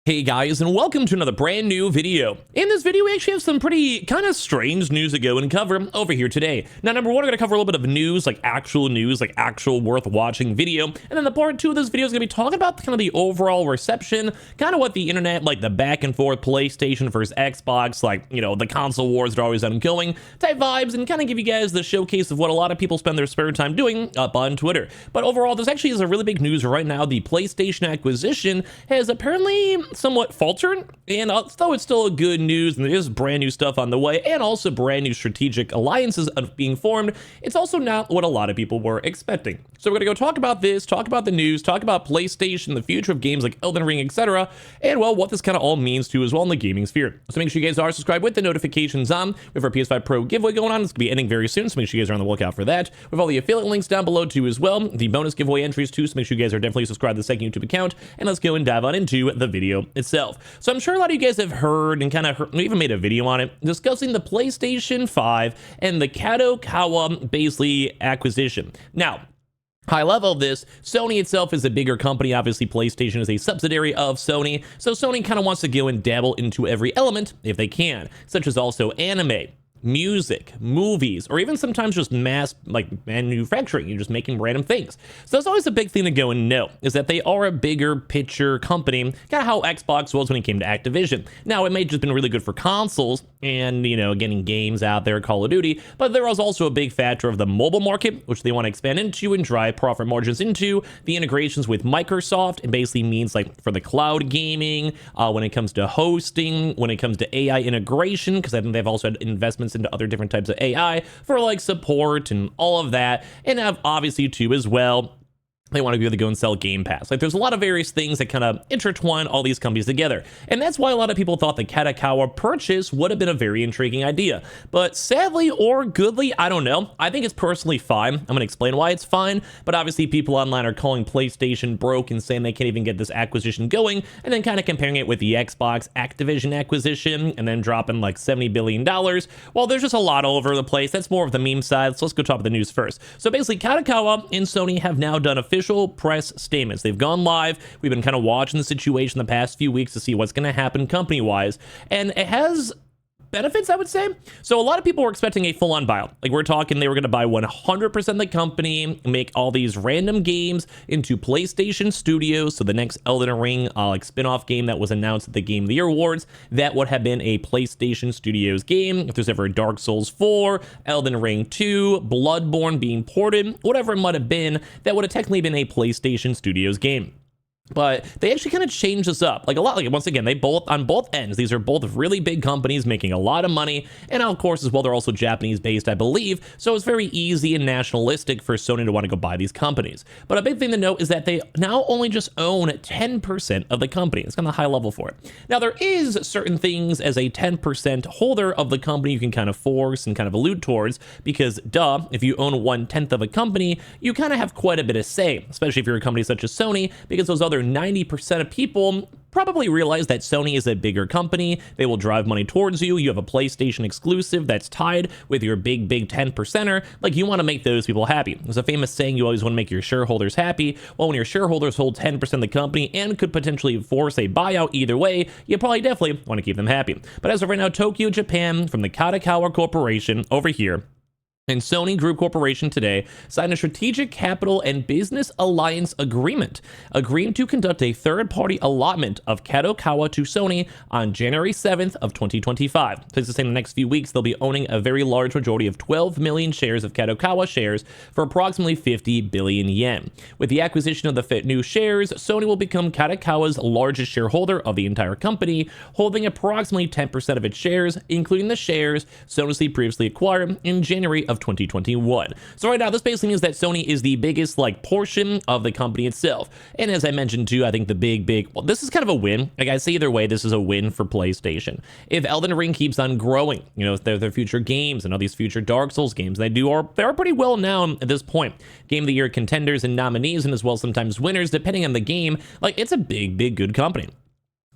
Hey guys, and welcome to another brand new video. In this video, we actually have some pretty kind of strange news to go and cover over here today. Now, number one, we're going to cover a little bit of news, like actual worth watching video. And then the part two of this video is going to be talking about kind of the overall reception, kind of what the internet, like the back and forth PlayStation versus Xbox, like, you know, the console wars that are always ongoing type vibes, and kind of give you guys the showcase of what a lot of people spend their spare time doing up on Twitter. But overall, this actually is a really big news right now. The PlayStation acquisition has apparently somewhat faltered, and although it's still good news and there's brand new stuff on the way and also brand new strategic alliances being formed, it's also not what a lot of people were expecting. So we're gonna go talk about this, talk about the news, talk about PlayStation, the future of games like Elden Ring, etc., and well, what this kind of all means to as well in the gaming sphere. So make sure you guys are subscribed with the notifications on. We have our PS5 Pro giveaway going on. It's gonna be ending very soon, so make sure you guys are on the lookout for that. We have all the affiliate links down below too as well, the bonus giveaway entries too, so make sure you guys are definitely subscribed to the second YouTube account, and let's go and dive on into the video itself. So I'm sure a lot of you guys have heard and kind of we even made a video on it discussing the PlayStation 5 and the Kadokawa basically acquisition. Now, high level of this, Sony itself is a bigger company. Obviously, PlayStation is a subsidiary of Sony, so Sony kind of wants to go and dabble into every element if they can, such as also anime, music, movies, or even sometimes just mass like manufacturing. You're just making random things. So that's always a big thing to go and know, is that they are a bigger picture company, kind of how Xbox was when it came to Activision. Now, it may have just been really good for consoles and, you know, getting games out there, Call of Duty, but there was also a big factor of the mobile market, which they want to expand into and drive profit margins into, the integrations with Microsoft. It basically means like for the cloud gaming, when it comes to hosting, when it comes to AI integration, because I think they've also had investments into other different types of AI for like support and all of that, and have obviously too as well, they want to be able to go and sell Game Pass. Like, there's a lot of various things that kind of intertwine all these companies together. And that's why a lot of people thought the Kadokawa purchase would have been a very intriguing idea. But sadly or goodly, I don't know. I think it's personally fine. I'm going to explain why it's fine. But obviously, people online are calling PlayStation broke and saying they can't even get this acquisition going. And then kind of comparing it with the Xbox Activision acquisition and then dropping like $70 billion. Well, there's just a lot all over the place. That's more of the meme side. So let's go talk about the news first. So basically, Kadokawa and Sony have now done official press statements. They've gone live. We've been kind of watching the situation the past few weeks to see what's going to happen company-wise, and it has benefits, I would say. So a lot of people were expecting a full-on buyout. Like, we're talking they were going to buy 100% of the company, make all these random games into PlayStation Studios. So the next Elden Ring like spin-off game that was announced at the Game of the Year Awards, that would have been a PlayStation Studios game. If there's ever a Dark Souls 4, Elden Ring 2, Bloodborne being ported, whatever it might have been, that would have technically been a PlayStation Studios game. But they actually kind of changed this up, like a lot. Like, once again, they both, on both ends, these are both really big companies making a lot of money, and of course as well, they're also Japanese based, I believe, so it's very easy and nationalistic for Sony to want to go buy these companies. But a big thing to note is that they now only just own 10% of the company. It's kind of high level for it. Now, there is certain things as a 10% holder of the company you can kind of force and kind of allude towards, because duh, if you own 1/10 of a company, you kind of have quite a bit of say, especially if you're a company such as Sony, because those other 90% of people probably realize that Sony is a bigger company. They will drive money towards you. You have a PlayStation exclusive that's tied with your big 10%er. Like, you want to make those people happy. There's a famous saying, you always want to make your shareholders happy. Well, when your shareholders hold 10% of the company and could potentially force a buyout either way, you probably definitely want to keep them happy. But as of right now, Tokyo, Japan, from the Kadokawa Corporation over here, and Sony Group Corporation today signed a strategic capital and business alliance agreement, agreeing to conduct a third-party allotment of Kadokawa to Sony on January 7th of 2025. So it's the same in the next few weeks. They'll be owning a very large majority of 12 million shares of Kadokawa shares for approximately 50 billion yen. With the acquisition of the new shares, Sony will become Kadokawa's largest shareholder of the entire company, holding approximately 10% of its shares, including the shares Sony previously acquired in January of 2021. So right now, this basically means that Sony is the biggest like portion of the company itself. And as I mentioned too, I think the well, this is kind of a win. Like, I say either way, this is a win for PlayStation. If Elden Ring keeps on growing, you know, their future games and all these future Dark Souls games, they're pretty well known at this point. Game of the Year contenders and nominees, and as well sometimes winners, depending on the game. Like, it's a big good company.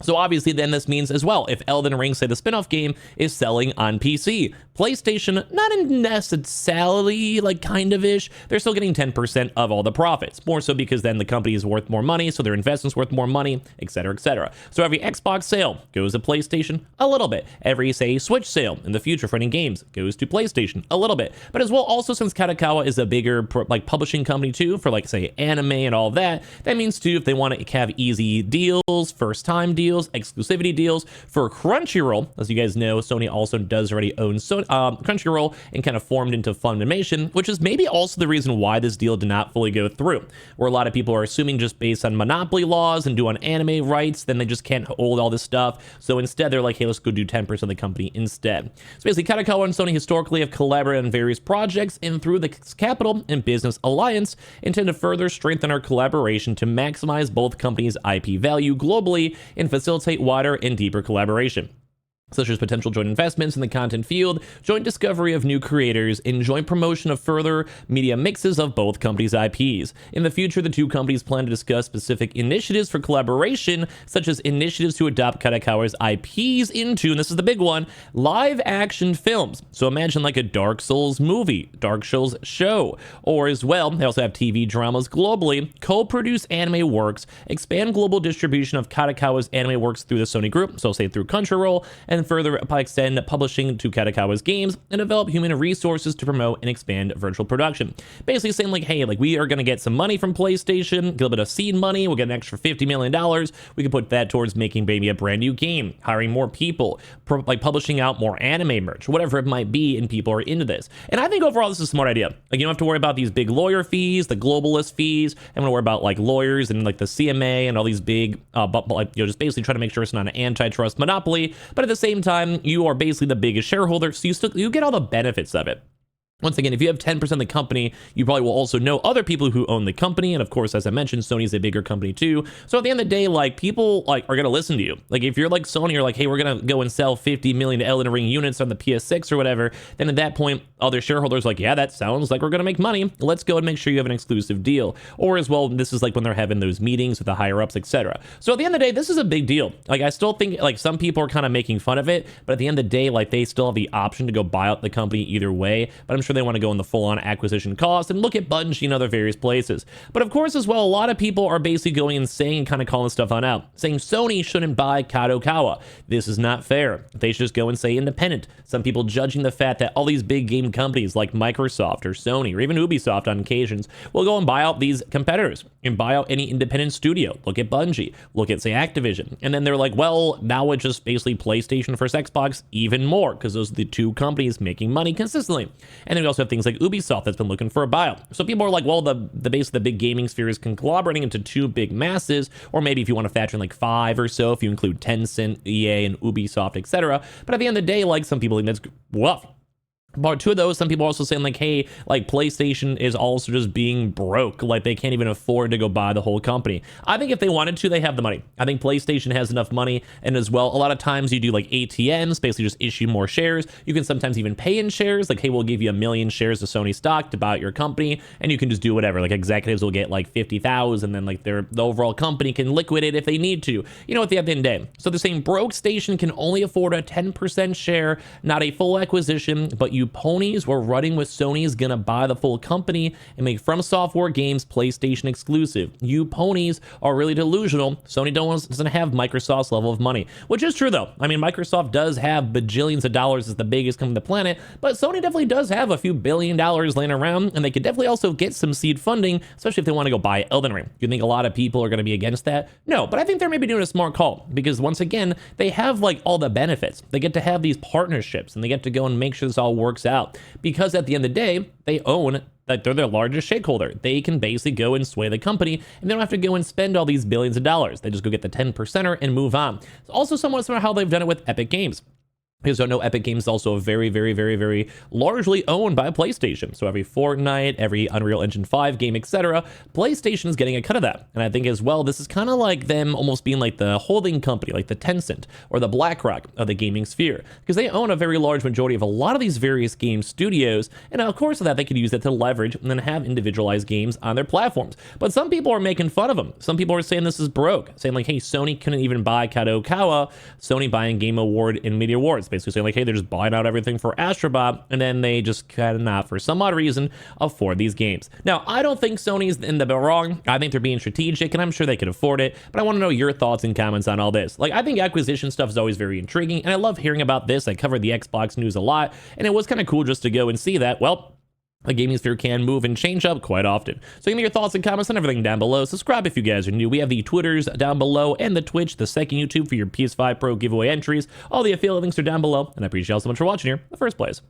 So obviously then this means as well, if Elden Ring, say the spin-off game, is selling on PC, PlayStation, not necessarily like kind of ish, they're still getting 10% of all the profits, more so because then the company is worth more money, so their investment's worth more money, etc., etc. So every Xbox sale goes to PlayStation a little bit. Every, say, Switch sale in the future for any games goes to PlayStation a little bit. But as well, also since Kadokawa is a bigger like publishing company too, for like say anime and all that, that means too if they want to have easy deals, first time deals, exclusivity deals for Crunchyroll. As you guys know, Sony also does already own Crunchyroll and kind of formed into Funimation, which is maybe also the reason why this deal did not fully go through, where a lot of people are assuming just based on monopoly laws and on anime rights, then they just can't hold all this stuff. So instead, they're like, hey, let's go do 10% of the company instead. So basically, Kadokawa and Sony historically have collaborated on various projects, and through the Capital and Business Alliance, intend to further strengthen our collaboration to maximize both companies' IP value globally and facilitate wider and deeper collaboration, such as potential joint investments in the content field, joint discovery of new creators, and joint promotion of further media mixes of both companies' IPs. In the future, the two companies plan to discuss specific initiatives for collaboration, such as initiatives to adopt Kadokawa's IPs into, and this is the big one, live action films. So imagine like a Dark Souls movie, Dark Souls show, or as well, they also have TV dramas globally, co-produce anime works, expand global distribution of Kadokawa's anime works through the Sony group, so say through Crunchyroll, and further extend publishing to Kadokawa's games and develop human resources to promote and expand virtual production. Basically saying like, hey, like we are going to get some money from PlayStation, a little bit of seed money, we'll get an extra $50 million. We can put that towards making maybe a brand new game, hiring more people, like publishing out more anime merch, whatever it might be, and people are into this. And I think overall this is a smart idea. Like you don't have to worry about these big lawyer fees, the globalist fees. I'm going to worry about like lawyers and like the CMA and all these big, but like, you know, just basically try to make sure it's not an antitrust monopoly. But at the same time, you are basically the biggest shareholder, so you get all the benefits of it. Once again, if you have 10% of the company, you probably will also know other people who own the company. And of course, as I mentioned, Sony's a bigger company too. So at the end of the day, like people like are going to listen to you. Like if you're like Sony, you're like, hey, we're going to go and sell 50 million Elden Ring units on the PS6 or whatever. Then at that point, other shareholders are like, yeah, that sounds like we're going to make money. Let's go and make sure you have an exclusive deal. Or as well, this is like when they're having those meetings with the higher ups, etc. So at the end of the day, this is a big deal. Like I still think like some people are kind of making fun of it, but at the end of the day, like they still have the option to go buy out the company either way. But I'm sure they want to go in the full-on acquisition cost and look at Bungie and other various places. But of course, as well, a lot of people are basically going insane and kind of calling stuff on out, saying Sony shouldn't buy Kadokawa. This is not fair. They should just go and say independent. Some people judging the fact that all these big game companies like Microsoft or Sony or even Ubisoft on occasions will go and buy out these competitors and buy out any independent studio. Look at Bungie, look at say Activision. And then they're like, well, now it's just basically PlayStation versus Xbox even more because those are the two companies making money consistently. And then we also have things like Ubisoft that's been looking for a buyout. So people are like, well, the base of the big gaming sphere is conglomerating into two big masses, or maybe if you want to factor in like 5 or so, if you include Tencent, EA, and Ubisoft, etc. But at the end of the day, like some people think that's well. But two of those, some people are also saying like, hey, like PlayStation is also just being broke. Like they can't even afford to go buy the whole company. I think if they wanted to, they have the money. I think PlayStation has enough money. And as well, a lot of times you do like ATMs, basically just issue more shares. You can sometimes even pay in shares. Like, hey, we'll give you 1 million shares of Sony stock to buy out your company. And you can just do whatever. Like executives will get like 50,000. Then like the overall company can liquidate if they need to, you know, at the end of the day. So they're saying broke station can only afford a 10% share, not a full acquisition, but you ponies were running with Sony's gonna buy the full company and make From Software games PlayStation exclusive. You ponies are really delusional. Sony doesn't have Microsoft's level of money, which is true though. I mean, Microsoft does have bajillions of dollars as the biggest company on the planet, but Sony definitely does have a few $1 billion laying around, and they could definitely also get some seed funding, especially if they want to go buy Elden Ring. You think a lot of people are going to be against that? No, but I think they're maybe doing a smart call because once again, they have like all the benefits. They get to have these partnerships and they get to go and make sure this all works out because at the end of the day, they own that they're their largest shareholder. They can basically go and sway the company and they don't have to go and spend all these billions of dollars. They just go get the 10%er and move on. It's also somewhat similar to how they've done it with Epic Games. Because I know Epic Games is also very, very, very, very largely owned by PlayStation. So every Fortnite, every Unreal Engine 5 game, etc., PlayStation is getting a cut of that. And I think as well, this is kind of like them almost being like the holding company, like the Tencent or the BlackRock of the gaming sphere. Because they own a very large majority of a lot of these various game studios. And of course, of that, they could use that to leverage and then have individualized games on their platforms. But some people are making fun of them. Some people are saying this is broke. Saying like, hey, Sony couldn't even buy Kadokawa. Sony buying Game Award and Media Awards. Basically saying like, hey, they're just buying out everything for Astrobot, and then they just cannot, for some odd reason, afford these games. Now, I don't think Sony's in the wrong. I think they're being strategic, and I'm sure they could afford it, but I want to know your thoughts and comments on all this. Like, I think acquisition stuff is always very intriguing, and I love hearing about this. I covered the Xbox news a lot, and it was kind of cool just to go and see that, well, the gaming sphere can move and change up quite often. So give me your thoughts and comments on everything down below. Subscribe if you guys are new. We have the Twitters down below and the Twitch, the second YouTube for your PS5 Pro giveaway entries. All the affiliate links are down below, and I appreciate y'all so much for watching here in the first place.